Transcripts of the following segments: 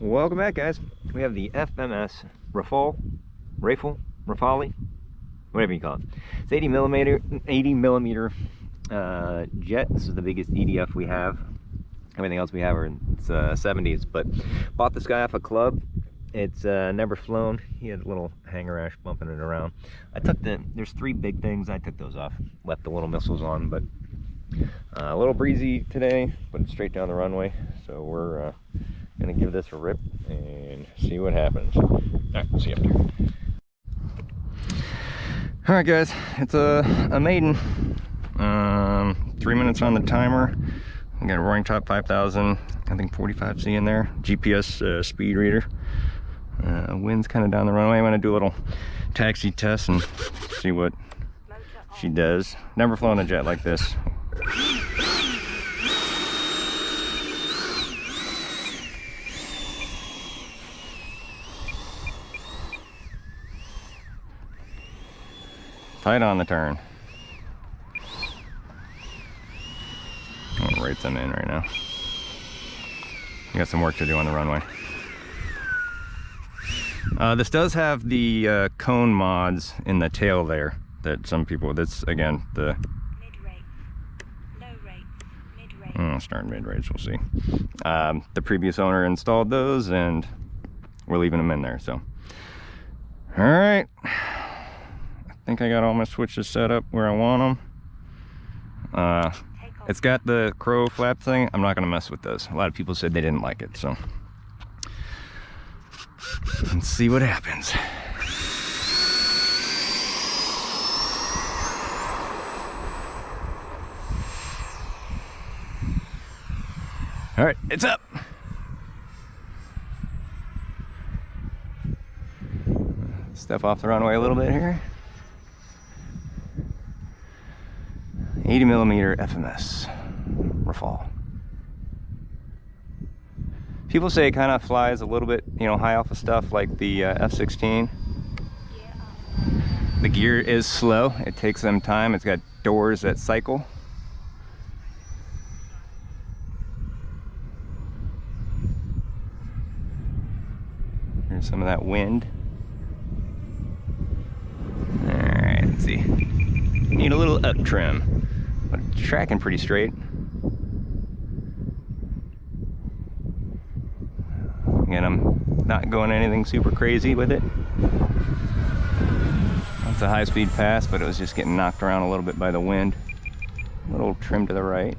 Welcome back, guys. We have the FMS Rafale, whatever you call it. It's 80 millimeter jet. This is the biggest EDF we have. Everything else we have are in 70s, but bought this guy off a club. It's never flown. He had a little hanger ash bumping it around. There's three big things. I took those off, left the little missiles on, but a little breezy today, but it's straight down the runway. So we're gonna give this a rip and see what happens. All right, see you up there. All right, guys, it's a maiden. 3 minutes on the timer. We got a roaring top 5000, I think 45C in there. GPS speed reader. Wind's kind of down the runway. I'm gonna do a little taxi test and see what she does. Never flown a jet like this. Tight on the turn. I'm gonna rate them in right now. We got some work to do on the runway. This does have the cone mods in the tail there that some people, that's again the mid-rate, low-rate, mid-rate. Starting mid-rates, we'll see. The previous owner installed those and we're leaving them in there, so. All right. I think I got all my switches set up where I want them. It's got the crow flap thing. I'm not gonna mess with those. A lot of people said they didn't like it, so let's see what happens. All right, it's up. Step off the runway a little bit here. 80 millimeter FMS Rafale. People say it kind of flies a little bit, you know, high alpha stuff like the F-16. The gear is slow. It takes them time. It's got doors that cycle. Here's some of that wind. All right, let's see. Need a little up trim. But it's tracking pretty straight. Again, I'm not going anything super crazy with it. That's a high-speed pass, but it was just getting knocked around a little bit by the wind. A little trim to the right.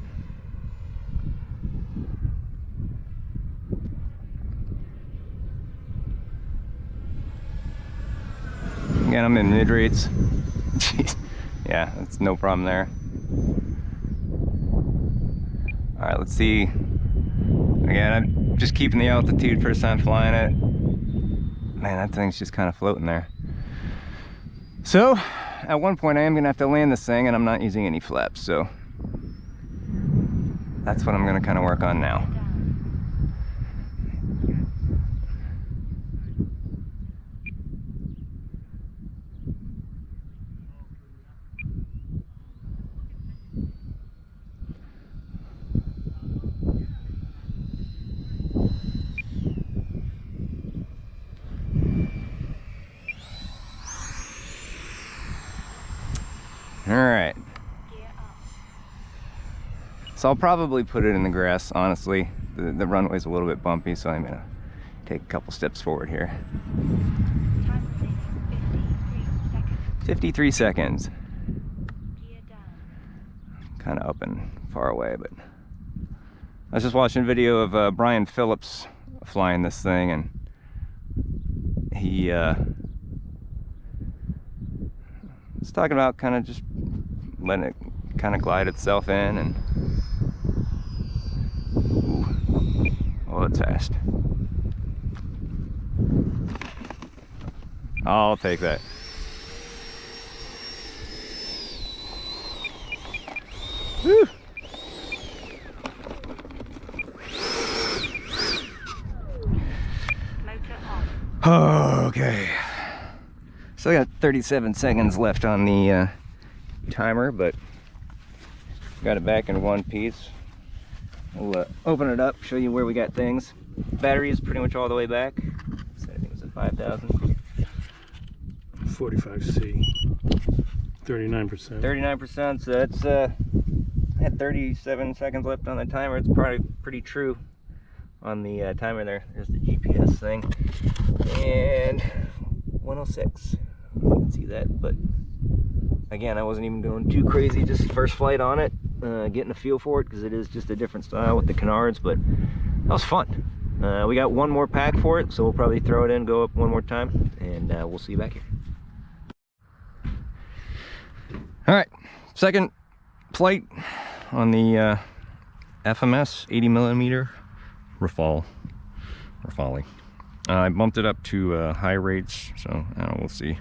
Again, I'm in mid-rates. Yeah, that's no problem there. All right, let's see. Again, I'm just keeping the altitude, first time flying it. Man, that thing's just kind of floating there. So, at one point I am gonna have to land this thing and I'm not using any flaps, so that's what I'm gonna kind of work on now. All right, so I'll probably put it in the grass, honestly. The runway's a little bit bumpy, so I'm gonna take a couple steps forward here. 53 seconds. Kind of up and far away, but I was just watching a video of Brian Phillips flying this thing, and he was talking about kind of just letting it kind of glide itself in, and ooh, oh, it's fast. I'll take that. Woo. Okay. Still got 37 seconds left on the timer, but got it back in one piece. We'll open it up, show you where we got things. Battery is pretty much all the way back. So I think it's a 5,000. 45C. 39%. 39%, so that's I had 37 seconds left on the timer. It's probably pretty true on the timer there. There's the GPS thing. And 106. You can see that, but again, I wasn't even going too crazy, just first flight on it, getting a feel for it, because it is just a different style with the canards, but that was fun. We got one more pack for it, so we'll probably throw it in, go up one more time, and we'll see you back here. All right, second flight on the FMS 80mm Rafale. I bumped it up to high rates, so we'll see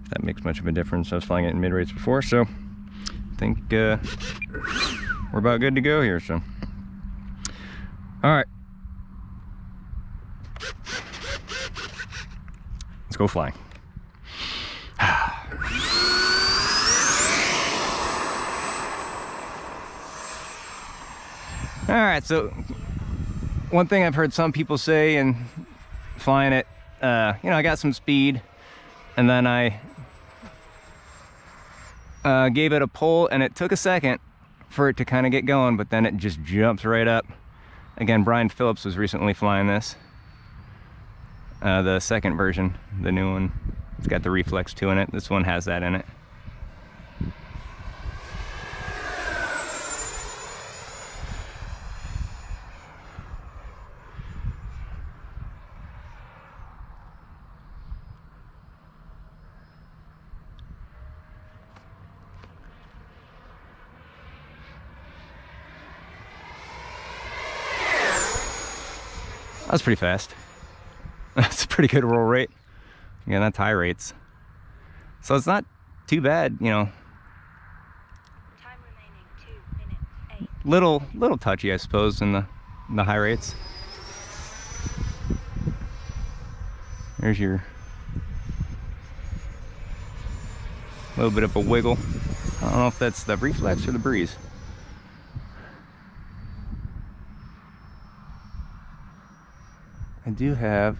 if that makes much of a difference. I was flying it in mid rates before, so I think we're about good to go here. So, all right, let's go flying. All right, so one thing I've heard some people say in flying it, you know, I got some speed, and then I gave it a pull, and it took a second for it to kind of get going, but then it just jumps right up. Again, Brian Phillips was recently flying this, the second version, the new one. It's got the Reflex 2 in it. This one has that in it. That's pretty fast. That's a pretty good roll rate. Again, that's high rates. So it's not too bad, you know. Time remaining 2 minutes 8. Little touchy, I suppose, in the high rates. There's your little bit of a wiggle. I don't know if that's the Reflex or the Breeze. I do have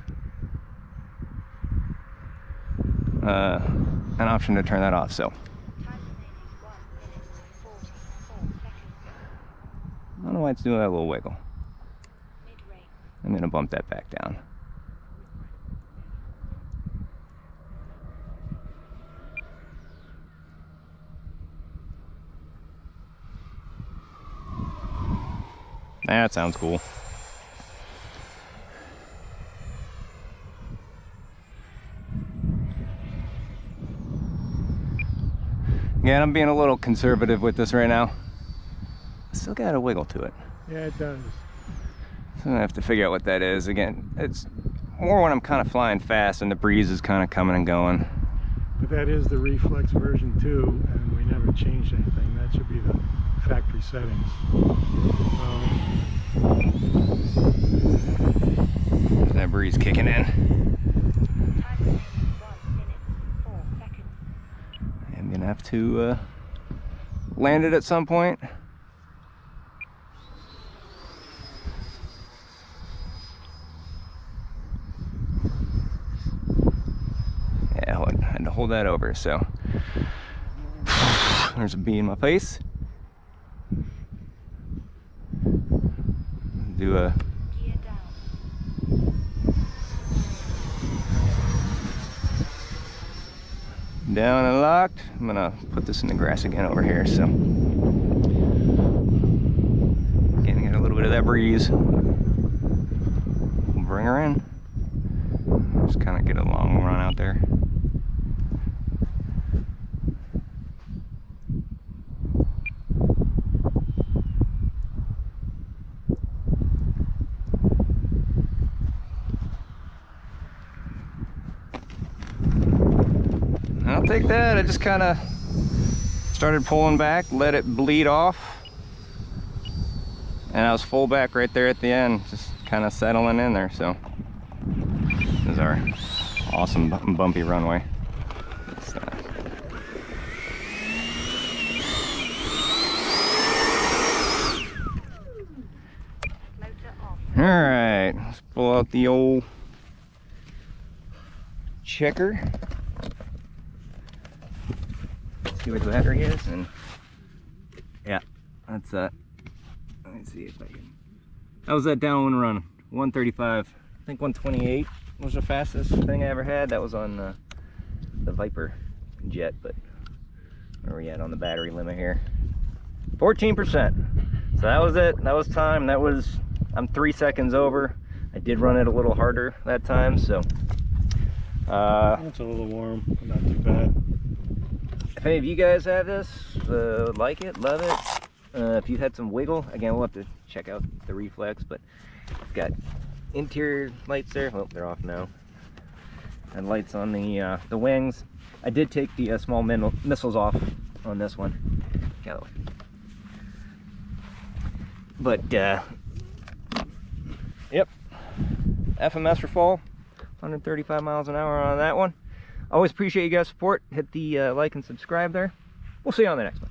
an option to turn that off, so. Time remaining 1 minute 44 seconds. I don't know why it's doing that little wiggle. Mid-rate. I'm gonna bump that back down. That sounds cool. Yeah, I'm being a little conservative with this right now. Still got a wiggle to it. Yeah, it does. So I'm gonna have to figure out what that is. Again, it's more when I'm kind of flying fast and the breeze is kind of coming and going. But that is the Reflex version 2, and we never changed anything. That should be the factory settings. There's that breeze kicking in. Time remaining 1 minute 4 seconds. I'm gonna have to land it at some point. Yeah, I had to hold that over, so there's a bee in my face. Do a Gear down. down and locked. I'm gonna put this in the grass again over here, so getting a little bit of that breeze. We'll bring her in. Just kind of get a long run out there. I'll take that. I just kind of started pulling back, let it bleed off, and I was full back right there at the end, just kind of settling in there. So this is our awesome bumpy runway. All right, let's pull out the old checker. See what the battery is, and yeah, that's let me see if I can. That was that downwind run, 135. I think 128 was the fastest thing I ever had. That was on the Viper jet, but where are we at on the battery limit here? 14%. So that was it. That was time. That was, I'm 3 seconds over. I did run it a little harder that time, so. It's a little warm, but not too bad. If any of you guys have this, like it, love it. If you had some wiggle, again, we'll have to check out the reflex, but it's got interior lights there. Well, they're off now. And lights on the wings. I did take the small missiles off on this one. Get out of the way. But, yep. FMS Rafale, 135 miles an hour on that one. Always appreciate you guys' support. Hit the like and subscribe there. We'll see you on the next one.